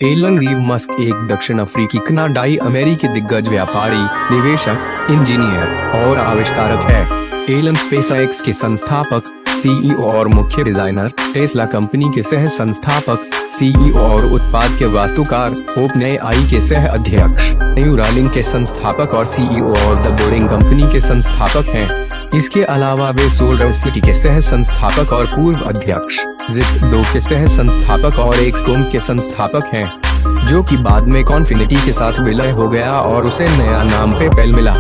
Elon रीव Musk एक दक्षिण अफ्रीकी कनाडाई अमेरिकी दिग्गज व्यापारी, निवेशक, इंजीनियर और आविष्कारक है। एलन स्पेसएक्स के संस्थापक, सीईओ और मुख्य डिजाइनर, टेस्ला कंपनी के सह संस्थापक, सीईओ और उत्पाद के वास्तुकार, ओपनएआई के सह अध्यक्ष, न्यूरालिंक के संस्थापक और सीईओ और द बोरिंग कंपनी के संस्थापक हैं। इसके अलावा वे सोलरसिटी के सह संस्थापक और पूर्व अध्यक्ष, जिप2 के सह संस्थापक और एक्सकॉम के संस्थापक हैं, जो कि बाद में कॉन्फिनिटी के साथ विलय हो गया और उसे नया नाम पेपैल मिला।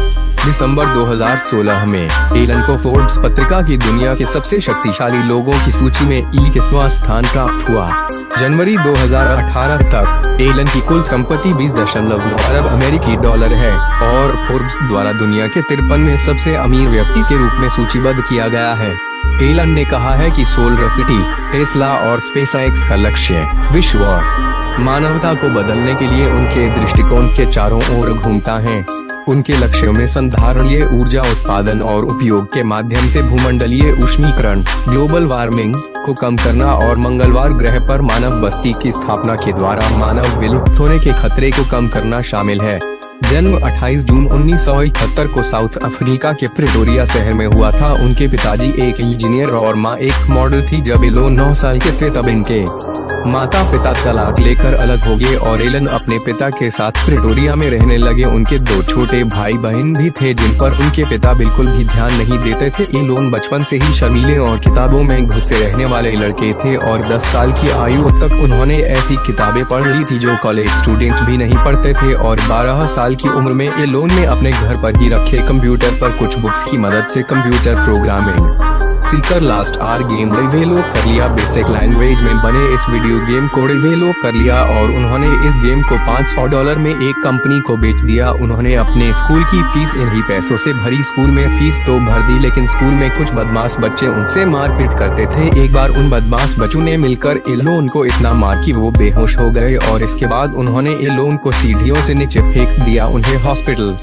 दिसंबर 2016 में एलन को फोर्ब्स पत्रिका की दुनिया के सबसे शक्तिशाली लोगों की सूची में 21वां स्थान प्राप्त हुआ। जनवरी 2018 तक एलन की कुल संपत्ति 20.9 अरब अमेरिकी डॉलर है और फोर्ब्स द्वारा दुनिया के 53वें सबसे अमीर व्यक्ति के रूप में सूचीबद्ध किया गया है। एलन ने कहा है कि सोलरसिटी, टेस्ला और स्पेसएक्स का लक्ष्य विश्व और मानवता को बदलने के लिए उनके दृष्टिकोण के चारों ओर घूमता है। उनके लक्ष्यों में संधारणीय ऊर्जा उत्पादन और उपयोग के माध्यम से भूमंडलीय उष्मीकरण, ग्लोबल वार्मिंग को कम करना और मंगलवार ग्रह पर मानव बस्ती की स्थापना के द्वारा मानव विलुप्त होने के खतरे को कम करना शामिल है। जन्म 28 जून 1971 को साउथ अफ्रीका के प्रिटोरिया शहर में हुआ था। उनके पिताजी एक इंजीनियर और मां एक मॉडल थी। जब एलन 9 साल के थे तब इनके माता पिता तलाक लेकर अलग हो गए और एलन अपने पिता के साथ प्रिटोरिया में रहने लगे। उनके 2 छोटे भाई बहन भी थे जिन पर उनके पिता बिल्कुल भी ध्यान नहीं देते थे। एलन बचपन से ही शर्मीले और किताबों में घुसे रहने वाले लड़के थे और 10 साल की आयु तक उन्होंने ऐसी किताबें पढ़ ली थी जो कॉलेज स्टूडेंट्स भी नहीं पढ़ते थे। और 12 साल की उम्र में एलन ने अपने घर पर ही रखे कंप्यूटर पर कुछ बुक्स की मदद से कंप्यूटर प्रोग्रामिंग सीकर लास्ट आर गेम डेवलप कर लिया। बेसिक लैंग्वेज में बने इस वीडियो गेम को डेवलप कर लिया और उन्होंने इस गेम को $500 में एक कंपनी को बेच दिया। उन्होंने अपने स्कूल की फीस इन्हीं पैसों से भरी। स्कूल में फीस तो भर दी, लेकिन स्कूल में कुछ बदमाश बच्चे उनसे मारपीट करते थे। एक बार उन बदमाश बच्चों ने मिलकर एलन को इतना मार कि वो बेहोश हो गए और इसके बाद उन्होंने एलन को सीढ़ियों से नीचे फेंक दिया। उन्हें हॉस्पिटल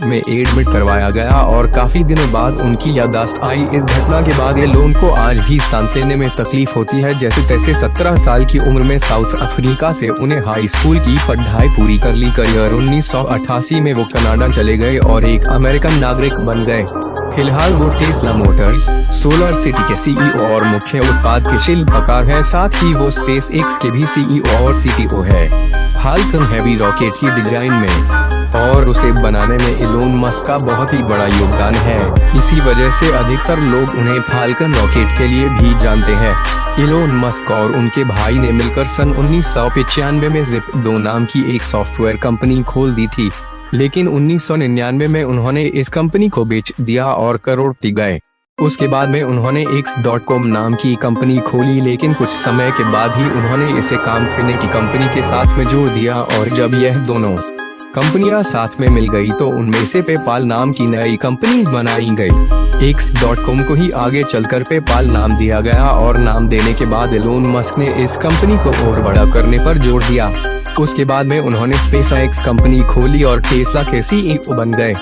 में एडमिट करवाया गया और काफी दिनों बाद उनकी याददाश्त आई। इस घटना के बाद एलन को आज भी सांस लेने में तकलीफ होती है। जैसे तैसे 17 साल की उम्र में साउथ अफ्रीका से उन्हें हाई स्कूल की पढ़ाई पूरी कर ली। करियर 1988 में वो कनाडा चले गए और एक अमेरिकन नागरिक बन गए। फिलहाल वो टेस्ला मोटर्स, सोलरसिटी के सीईओ और मुख्य उत्पाद के शिल्पकार हैं। साथ ही वो स्पेसएक्स के भी सीईओ और सीटीओ है। फाल्कन हैवी रॉकेट की डिजाइन में और उसे बनाने में एलन मस्क का बहुत ही बड़ा योगदान है। इसी वजह से अधिकतर लोग उन्हें फाल्कन रॉकेट के लिए भी जानते हैं। एलन मस्क और उनके भाई ने मिलकर सन 1995 में जिप2 नाम की एक सॉफ्टवेयर कंपनी खोल दी थी, लेकिन 1999 में उन्होंने इस कंपनी को बेच दिया और करोड़पति गए। उसके बाद में उन्होंने x.com नाम की कंपनी खोली, लेकिन कुछ समय के बाद ही उन्होंने इसे काम करने की कंपनी के साथ में जोड़ दिया और जब यह दोनों कंपनियां साथ में मिल गई तो उनमें से पेपाल नाम की नई कंपनी बनाई गई। x.com को ही आगे चलकर पेपाल नाम दिया गया और नाम देने के बाद एलन मस्क ने इस कंपनी को और बड़ा करने पर जोर दिया। उसके बाद में उन्होंने स्पेसएक्स कंपनी खोली और टेस्ला के सीईओ बन गए,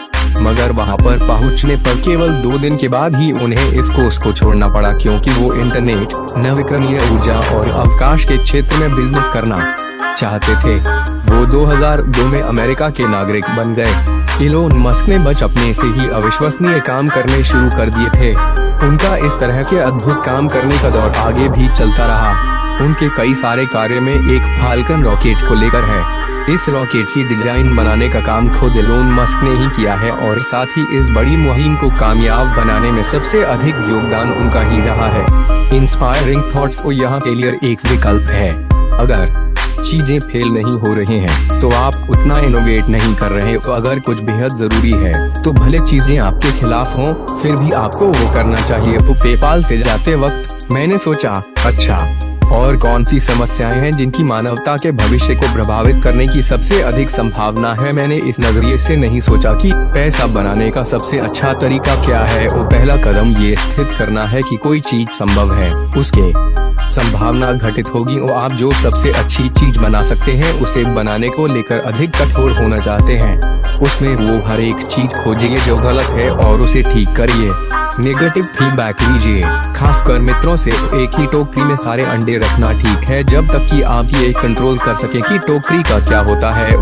मगर वहां पर पहुंचने पर केवल 2 दिन के बाद ही उन्हें इस कोर्स को छोड़ना पड़ा, क्योंकि वो इंटरनेट, नवीकरणीय ऊर्जा और अवकाश के क्षेत्र में बिजनेस करना चाहते थे। वो 2002 में अमेरिका के नागरिक बन गए। एलन मस्क ने अपने से ही अविश्वसनीय काम करने शुरू कर दिए थे। उनका इस तरह के अद्भुत काम करने का दौर आगे भी चलता रहा। उनके कई सारे कार्य में एक फाल्कन रॉकेट को लेकर है। इस रॉकेट की डिजाइन बनाने का काम खुद एलन मस्क ने ही किया है और साथ ही इस बड़ी मुहिम को कामयाब बनाने में सबसे अधिक योगदान उनका ही रहा है। इंस्पायरिंग थॉट्स को यहाँ फेलियर एक विकल्प है। अगर चीजें फेल नहीं हो रही हैं, तो आप उतना इनोवेट नहीं कर रहे। अगर कुछ बेहद जरूरी है तो भले चीजें आपके खिलाफ हों, फिर भी आपको वो करना चाहिए। वो पेपाल से जाते वक्त मैंने सोचा, अच्छा और कौन सी समस्याएं हैं जिनकी मानवता के भविष्य को प्रभावित करने की सबसे अधिक संभावना है। मैंने इस नजरिए से नहीं सोचा कि पैसा बनाने का सबसे अच्छा तरीका क्या है। वो पहला कदम ये स्थित करना है कि कोई चीज संभव है, उसके संभावना घटित होगी और आप जो सबसे अच्छी चीज बना सकते हैं उसे बनाने को लेकर अधिक कठोर होना चाहते हैं। उसमें वो हर एक चीज खोजिए जो गलत है और उसे ठीक करिए। नेगेटिव फीडबैक लीजिए, खासकर मित्रों से। एक ही टोकरी में सारे अंडे रखना ठीक है जब तक कि आप ये कंट्रोल कर सकें कि टोकरी का क्या होता है।